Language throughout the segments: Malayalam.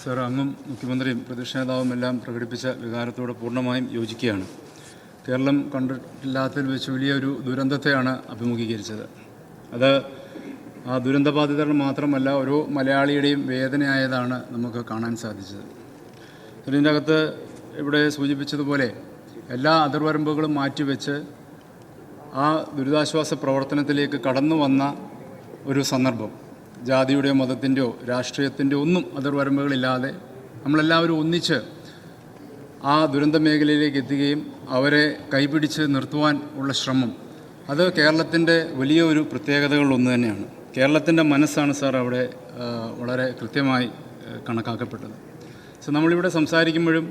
സർ, അങ്ങും മുഖ്യമന്ത്രിയും പ്രതിപക്ഷ നേതാവും എല്ലാം പ്രകടിപ്പിച്ച വികാരത്തോട് പൂർണ്ണമായും യോജിക്കുകയാണ്. കേരളം കണ്ടിട്ടില്ലാത്തതിൽ വെച്ച് വലിയൊരു ദുരന്തത്തെയാണ് അഭിമുഖീകരിച്ചത്. അത് ആ ദുരന്തബാധിതർ മാത്രമല്ല, ഓരോ മലയാളിയുടെയും വേദനയായതാണ് നമുക്ക് കാണാൻ സാധിച്ചത്. ഇതിൻ്റെ അകത്ത് ഇവിടെ സൂചിപ്പിച്ചതുപോലെ എല്ലാ അതിർവരമ്പുകളും മാറ്റിവെച്ച് ആ ദുരിതാശ്വാസ പ്രവർത്തനത്തിലേക്ക് കടന്നു വന്ന ഒരു സന്ദർഭം, ജാതിയുടെയോ മതത്തിൻ്റെയോ രാഷ്ട്രീയത്തിൻ്റെയോ ഒന്നും അതിർവരമ്പുകളില്ലാതെ നമ്മളെല്ലാവരും ഒന്നിച്ച് ആ ദുരന്ത മേഖലയിലേക്ക് എത്തുകയും അവരെ കൈപിടിച്ച് നിർത്തുവാൻ ഉള്ള ശ്രമം, അത് കേരളത്തിൻ്റെ വലിയ ഒരു പ്രത്യേകതകളിലൊന്ന് തന്നെയാണ്. കേരളത്തിൻ്റെ മനസ്സാണ് സാർ അവിടെ വളരെ കൃത്യമായി കണക്കാക്കപ്പെട്ടത്. സോ നമ്മളിവിടെ സംസാരിക്കുമ്പോഴും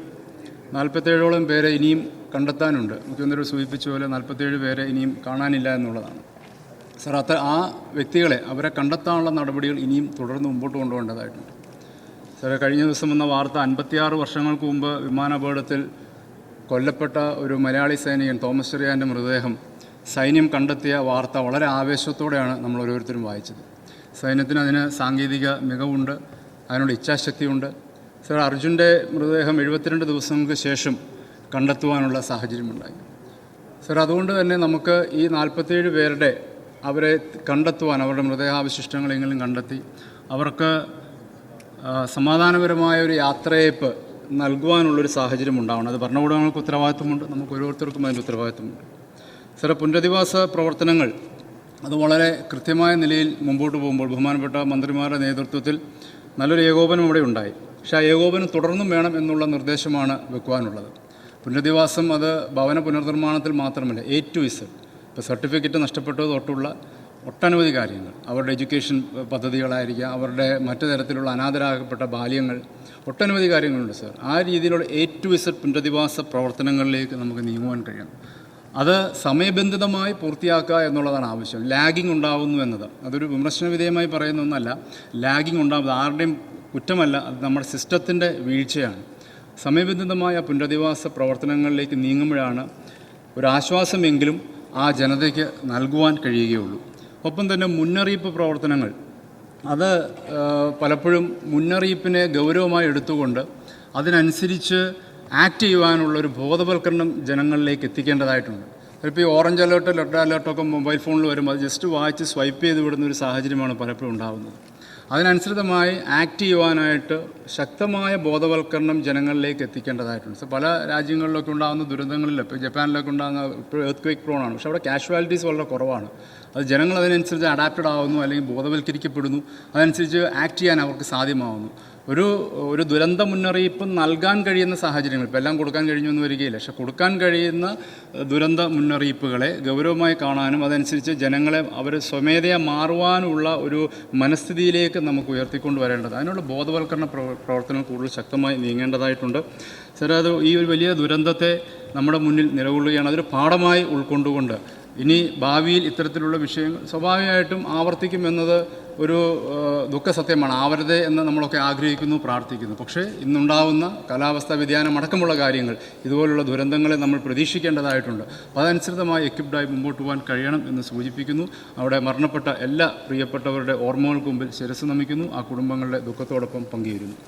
47ഓളം പേരെ ഇനിയും കണ്ടെത്താനുണ്ട്. മുഖ്യമന്ത്രി സൂചിപ്പിച്ച പോലെ 47 പേരെ ഇനിയും കാണാനില്ല എന്നുള്ളതാണ്. സാർ, ആ വ്യക്തികളെ അവരെ കണ്ടെത്താനുള്ള നടപടികൾ ഇനിയും തുടർന്ന് മുമ്പോട്ട് കൊണ്ടുപോകേണ്ടതായിട്ടുണ്ട്. സാർ, കഴിഞ്ഞ ദിവസം വന്ന വാർത്ത 56 വർഷങ്ങൾക്ക് മുമ്പ് വിമാനാപകടത്തിൽ കൊല്ലപ്പെട്ട ഒരു മലയാളി സൈനികൻ തോമസ് ചെറിയാൻ്റെ മൃതദേഹം സൈന്യം കണ്ടെത്തിയ വാർത്ത വളരെ ആവേശത്തോടെയാണ് നമ്മൾ ഓരോരുത്തരും വായിച്ചത്. സൈന്യത്തിന് അതിന് സാങ്കേതിക മികവുണ്ട്, അതിനുള്ള ഇച്ഛാശക്തിയുണ്ട്. സാർ, അർജുൻ്റെ മൃതദേഹം 72 ദിവസങ്ങൾക്ക് ശേഷം കണ്ടെത്തുവാനുള്ള സാഹചര്യമുണ്ടായി. സാർ, അതുകൊണ്ട് തന്നെ നമുക്ക് ഈ 47 പേരുടെ അവരെ കണ്ടെത്തുവാൻ, അവരുടെ മൃതദേഹാവശിഷ്ടങ്ങളെങ്കിലും കണ്ടെത്തി അവർക്ക് സമാധാനപരമായ ഒരു യാത്രയയപ്പ് നൽകുവാനുള്ളൊരു സാഹചര്യം ഉണ്ടാവണം. അത് ഭരണകൂടങ്ങൾക്ക് ഉത്തരവാദിത്വമുണ്ട്, നമുക്ക് ഓരോരുത്തർക്കും അതിൻ്റെ ഉത്തരവാദിത്വമുണ്ട്. സാർ, പുനരധിവാസ പ്രവർത്തനങ്ങൾ അത് വളരെ കൃത്യമായ നിലയിൽ മുമ്പോട്ട് പോകുമ്പോൾ ബഹുമാനപ്പെട്ട മന്ത്രിമാരുടെ നേതൃത്വത്തിൽ നല്ലൊരു ഏകോപനം ഇവിടെ ഉണ്ടായി. പക്ഷേ ആ ഏകോപനം തുടർന്നും വേണം എന്നുള്ള നിർദ്ദേശമാണ് വെക്കുവാനുള്ളത്. പുനരധിവാസം അത് ഭവന പുനർനിർമ്മാണത്തിൽ മാത്രമല്ല, A to Z, ഇപ്പോൾ സർട്ടിഫിക്കറ്റ് നഷ്ടപ്പെട്ടത് തൊട്ടുള്ള ഒട്ടനവധി കാര്യങ്ങൾ, അവരുടെ എഡ്യൂക്കേഷൻ പദ്ധതികളായിരിക്കാം, അവരുടെ മറ്റു തരത്തിലുള്ള അനാഥരാകപ്പെട്ട ബാല്യങ്ങൾ, ഒട്ടനവധി കാര്യങ്ങളുണ്ട് സാർ. ആ രീതിയിലുള്ള A to Z പുനരധിവാസ പ്രവർത്തനങ്ങളിലേക്ക് നമുക്ക് നീങ്ങുവാൻ കഴിയണം. അത് സമയബന്ധിതമായി പൂർത്തിയാക്കുക എന്നുള്ളതാണ് ആവശ്യം. ലാഗിങ് ഉണ്ടാകുന്നു എന്നത് അതൊരു വിമർശനവിധേയമായി പറയുന്ന ഒന്നല്ല. ലാഗിങ് ഉണ്ടാകുന്നത് ആരുടെയും കുറ്റമല്ല, അത് നമ്മുടെ സിസ്റ്റത്തിൻ്റെ വീഴ്ചയാണ്. സമയബന്ധിതമായ പുനരധിവാസ പ്രവർത്തനങ്ങളിലേക്ക് നീങ്ങുമ്പോഴാണ് ഒരാശ്വാസമെങ്കിലും ആ ജനതയ്ക്ക് നൽകുവാൻ കഴിയുകയുള്ളൂ. ഒപ്പം തന്നെ മുന്നറിയിപ്പ് പ്രവർത്തനങ്ങൾ, അത് പലപ്പോഴും മുന്നറിയിപ്പിനെ ഗൗരവമായി എടുത്തുകൊണ്ട് അതിനനുസരിച്ച് ആക്ട് ചെയ്യുവാനുള്ളൊരു ബോധവൽക്കരണം ജനങ്ങളിലേക്ക് എത്തിക്കേണ്ടതായിട്ടുണ്ട്. ഇപ്പോൾ ഈ ഓറഞ്ച് അലേർട്ട്, റെഡ് അലേർട്ടൊക്കെ മൊബൈൽ ഫോണിൽ വരുമ്പോൾ അത് ജസ്റ്റ് വായിച്ച് സ്വൈപ്പ് ചെയ്ത് വിടുന്ന ഒരു സാഹചര്യമാണ് പലപ്പോഴും ഉണ്ടാകുന്നത്. അതിനനുസൃതമായി ആക്ട് ചെയ്യുവാനായിട്ട് ശക്തമായ ബോധവൽക്കരണം ജനങ്ങളിലേക്ക് എത്തിക്കേണ്ടതായിട്ടുണ്ട്. പല രാജ്യങ്ങളിലൊക്കെ ഉണ്ടാകുന്ന ദുരന്തങ്ങളിൽ, ഇപ്പോൾ ജപ്പാനിലൊക്കെ ഉണ്ടാകുന്ന ഇപ്പോൾ എർത്ത് ക്വേക്ക് പ്രോണാണ്, പക്ഷേ അവിടെ കാഷ്വാലിറ്റീസ് വളരെ കുറവാണ്. അത് ജനങ്ങൾ അതിനനുസരിച്ച് അഡാപ്റ്റഡ് ആകുന്നു, അല്ലെങ്കിൽ ബോധവൽക്കരിക്കപ്പെടുന്നു, അതനുസരിച്ച് ആക്ട് ചെയ്യാൻ അവർക്ക് സാധ്യമാകുന്നു. ഒരു ദുരന്ത മുന്നറിയിപ്പ് നൽകാൻ കഴിയുന്ന സാഹചര്യങ്ങൾ, ഇപ്പോൾ എല്ലാം കൊടുക്കാൻ കഴിഞ്ഞൊന്നും വരികയില്ല, പക്ഷേ കൊടുക്കാൻ കഴിയുന്ന ദുരന്ത മുന്നറിയിപ്പുകളെ ഗൗരവമായി കാണാനും അതനുസരിച്ച് ജനങ്ങളെ അവർ സ്വമേധയാ മാറുവാനുള്ള ഒരു മനസ്ഥിതിയിലേക്ക് നമുക്ക് ഉയർത്തിക്കൊണ്ട് വരേണ്ടത്, അതിനുള്ള ബോധവൽക്കരണ പ്രവർത്തനം കൂടുതൽ ശക്തമായി നീങ്ങേണ്ടതായിട്ടുണ്ട്. സാർ, അത് ഈ ഒരു വലിയ ദുരന്തത്തെ നമ്മുടെ മുന്നിൽ നിലകൊള്ളുകയാണ്. അതൊരു പാഠമായി ഉൾക്കൊണ്ടുകൊണ്ട് ഇനി ഭാവിയിൽ ഇത്തരത്തിലുള്ള വിഷയങ്ങൾ സ്വാഭാവികമായിട്ടും ആവർത്തിക്കുമെന്നത് ഒരു ദുഃഖസത്യമാണ്. ആവരുത് എന്ന് നമ്മളൊക്കെ ആഗ്രഹിക്കുന്നു, പ്രാർത്ഥിക്കുന്നു. പക്ഷേ ഇന്നുണ്ടാവുന്ന കാലാവസ്ഥാ വ്യതിയാനം അടക്കമുള്ള കാര്യങ്ങൾ, ഇതുപോലുള്ള ദുരന്തങ്ങളെ നമ്മൾ പ്രതീക്ഷിക്കേണ്ടതായിട്ടുണ്ട്. അപ്പോൾ അതനുസൃതമായി എക്വിപ്ഡായി മുമ്പോട്ട് പോകാൻ കഴിയണം എന്ന് സൂചിപ്പിക്കുന്നു. അവിടെ മരണപ്പെട്ട എല്ലാ പ്രിയപ്പെട്ടവരുടെ ഓർമ്മകൾക്ക് മുമ്പിൽ ശിരസ്സ് നമിക്കുന്നു. ആ കുടുംബങ്ങളുടെ ദുഃഖത്തോടൊപ്പം പങ്കുചേരുന്നു.